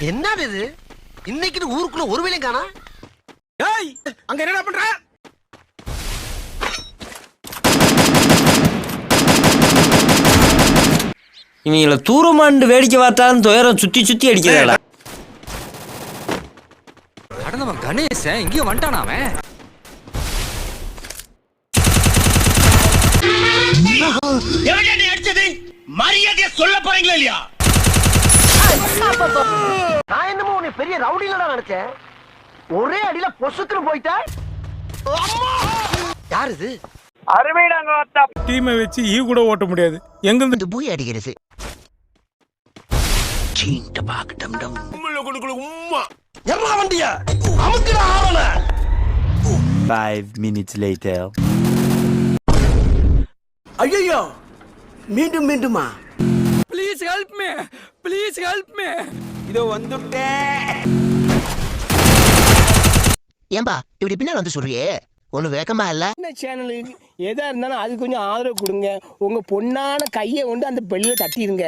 என்னது இது? இன்னைக்கு ஊருக்குள்ள ஒரு வேலையும் காணா. ஏய் அங்க என்னடா பண்ற? இவங்கள தூரமாண்டு வேடிக்கை பார்த்தாலும் துயரம் சுத்தி சுத்தி அடிக்கிறா. கடந்தவன் கணேசன் இங்கேயும் வந்துட்டானா அவன்? அடிச்சது மரியாதையா சொல்ல போறீங்களா இல்லையா? நான் என்னமோ உன்னை பெரிய ரவுடிலடா நினைச்சேன். ஒரே அடியில பொசுக்குன்னு போயிட்ட. யார் இது? அருமைடாங்க வாத்தா. டீமை வச்சு ஈ கூட ஓட்ட முடியாது. எங்க இருந்து பூய் அடிக்கிறது. சீண்ட பாக்கு டம் டம். உம்முல குடுக்குல உம்மா. எறா வண்டியா. அமுக்குடா ஆவல. 5 minutes later. ஐயோ மீண்டும் மீண்டுமா? Please help me, please help me. இதோ வந்துட்டேன். ஏம்பா இப்படி பின்னால வந்து சொல்றியே, ஒண்ணு வேகமா இல்ல? என்ன சேனலுக்கு எதா இருந்தாலும் அது கொஞ்சம் ஆதரவு கொடுங்க. உங்க பொண்ணான கையை கொண்டு அந்த பெல்லில தட்டிடுங்க.